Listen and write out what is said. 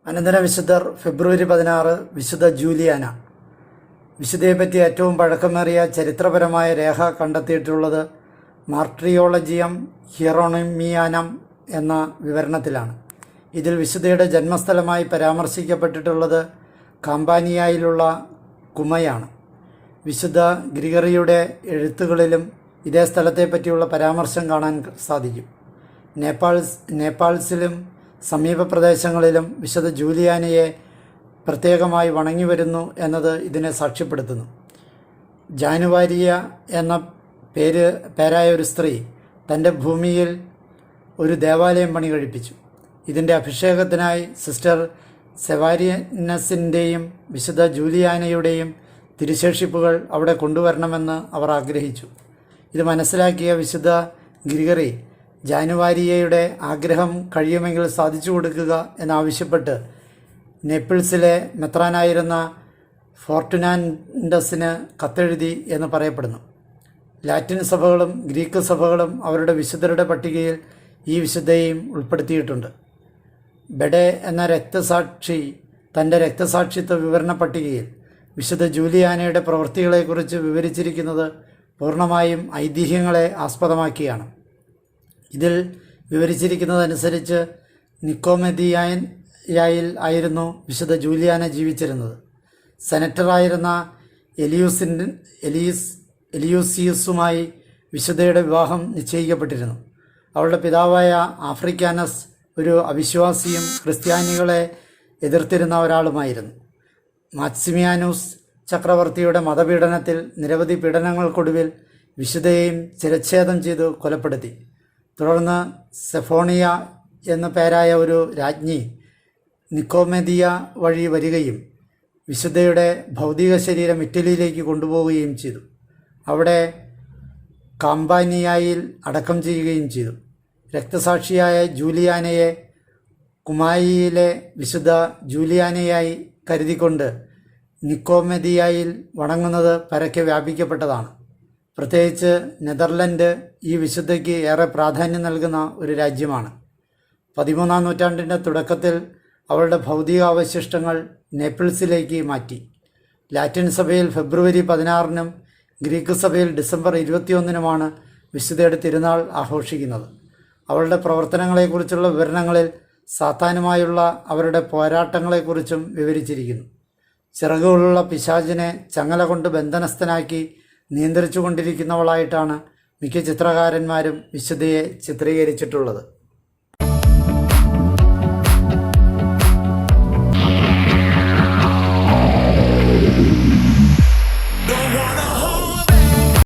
അനന്തര വിശുദ്ധർ ഫെബ്രുവരി 16 വിശുദ്ധ ജൂലിയാന. വിശുദ്ധയെപ്പറ്റി ഏറ്റവും പഴക്കമേറിയ ചരിത്രപരമായ രേഖ കണ്ടെത്തിയിട്ടുള്ളത് മാർട്രിയോളജിയം ഹിയറോണിമിയാനം എന്ന വിവരണത്തിലാണ്. ഇതിൽ വിശുദ്ധയുടെ ജന്മസ്ഥലമായി പരാമർശിക്കപ്പെട്ടിട്ടുള്ളത് കാമ്പാനിയായിലുള്ള കുമയാണ്. വിശുദ്ധ ഗ്രിഗറിയുടെ എഴുത്തുകളിലും ഇതേ സ്ഥലത്തെപ്പറ്റിയുള്ള പരാമർശം കാണാൻ സാധിക്കും. നേപ്പാൾസിലും സമീപ പ്രദേശങ്ങളിലും വിശുദ്ധ ജൂലിയാനയെ പ്രത്യേകമായി വണങ്ങി വരുന്നു എന്നത് ഇതിനെ സാക്ഷ്യപ്പെടുത്തുന്നു. ജാനുവാരിയ എന്ന പേരായ ഒരു സ്ത്രീ തൻ്റെ ഭൂമിയിൽ ഒരു ദേവാലയം പണി കഴിപ്പിച്ചു. ഇതിൻ്റെ അഭിഷേകത്തിനായി സിസ്റ്റർ സെവാരിയനസിൻ്റെയും വിശുദ്ധ ജൂലിയാനയുടെയും തിരുശേഷിപ്പുകൾ അവിടെ കൊണ്ടുവരണമെന്ന് അവർ ആഗ്രഹിച്ചു. ഇത് മനസ്സിലാക്കിയ വിശുദ്ധ ഗ്രിഗറി ജാനുവാരിയയുടെ ആഗ്രഹം കഴിയുമെങ്കിൽ സാധിച്ചു കൊടുക്കുക എന്നാവശ്യപ്പെട്ട് നേപ്പിൾസിലെ മെത്രാനായിരുന്ന ഫോർട്ടുനാൻഡസിന് കത്തെഴുതി എന്ന് പറയപ്പെടുന്നു. ലാറ്റിൻ സഭകളും ഗ്രീക്ക് സഭകളും അവരുടെ വിശുദ്ധരുടെ പട്ടികയിൽ ഈ വിശുദ്ധയെയും ഉൾപ്പെടുത്തിയിട്ടുണ്ട്. ബെഡെ എന്ന രക്തസാക്ഷി തൻ്റെ രക്തസാക്ഷിത്വ വിവരണ പട്ടികയിൽ വിശുദ്ധ ജൂലിയാനയുടെ പ്രവൃത്തികളെക്കുറിച്ച് വിവരിച്ചിരിക്കുന്നത് പൂർണ്ണമായും ഐതിഹ്യങ്ങളെ ആസ്പദമാക്കിയാണ്. ഇതിൽ വിവരിച്ചിരിക്കുന്നതനുസരിച്ച് നിക്കോമെദിയായിൽ ആയിരുന്നു വിശുദ്ധ ജൂലിയാന ജീവിച്ചിരുന്നത്. സെനറ്ററായിരുന്ന എലിയൂസിയസുമായി വിശുദ്ധയുടെ വിവാഹം നിശ്ചയിക്കപ്പെട്ടിരുന്നു. അവളുടെ പിതാവായ ആഫ്രിക്കാനസ് ഒരു അവിശ്വാസിയും ക്രിസ്ത്യാനികളെ എതിർത്തിരുന്ന ഒരാളുമായിരുന്നു. മാക്സിമിയാനൂസ് ചക്രവർത്തിയുടെ മതപീഡനത്തിൽ നിരവധി പീഡനങ്ങൾക്കൊടുവിൽ വിശുദ്ധയെയും ശിരച്ഛേദം ചെയ്തു കൊലപ്പെടുത്തി. തുടർന്ന് സെഫോണിയ എന്ന പേരായ ഒരു രാജ്ഞി നിക്കോമെദിയ വഴി വരികയും വിശുദ്ധയുടെ ഭൗതിക ശരീരം ഇറ്റലിയിലേക്ക് കൊണ്ടുപോവുകയും ചെയ്തു. അവിടെ കാമ്പാനിയായിൽ അടക്കം ചെയ്യുകയും ചെയ്തു. രക്തസാക്ഷിയായ ജൂലിയാനയെ കുമായിയിലെ വിശുദ്ധ ജൂലിയാനയായി കരുതിക്കൊണ്ട് നിക്കോമെദിയായിൽ വണങ്ങുന്നത് പരക്കെ വ്യാപിക്കപ്പെട്ടതാണ്. പ്രത്യേകിച്ച് നെതർലൻഡ് ഈ വിശുദ്ധയ്ക്ക് ഏറെ പ്രാധാന്യം നൽകുന്ന ഒരു രാജ്യമാണ്. 13-ാം നൂറ്റാണ്ടിൻ്റെ തുടക്കത്തിൽ അവളുടെ ഭൗതികാവശിഷ്ടങ്ങൾ നേപ്പിൾസിലേക്ക് മാറ്റി. ലാറ്റിൻ സഭയിൽ ഫെബ്രുവരി 16-നും ഗ്രീക്ക് സഭയിൽ ഡിസംബർ 21-നുമാണ് വിശുദ്ധയുടെ തിരുനാൾ ആഘോഷിക്കുന്നത്. അവളുടെ പ്രവർത്തനങ്ങളെക്കുറിച്ചുള്ള വിവരണങ്ങളിൽ സാത്താനുമായുള്ള അവരുടെ പോരാട്ടങ്ങളെക്കുറിച്ചും വിവരിച്ചിരിക്കുന്നു. ചിറകുകളുള്ള പിശാചിനെ ചങ്ങല കൊണ്ട് ബന്ധനസ്ഥനാക്കി നിയന്ത്രിച്ചു കൊണ്ടിരിക്കുന്നവളായിട്ടാണ് മിക്ക ചിത്രകാരന്മാരും വിശുദ്ധയെ ചിത്രീകരിച്ചിട്ടുള്ളത്.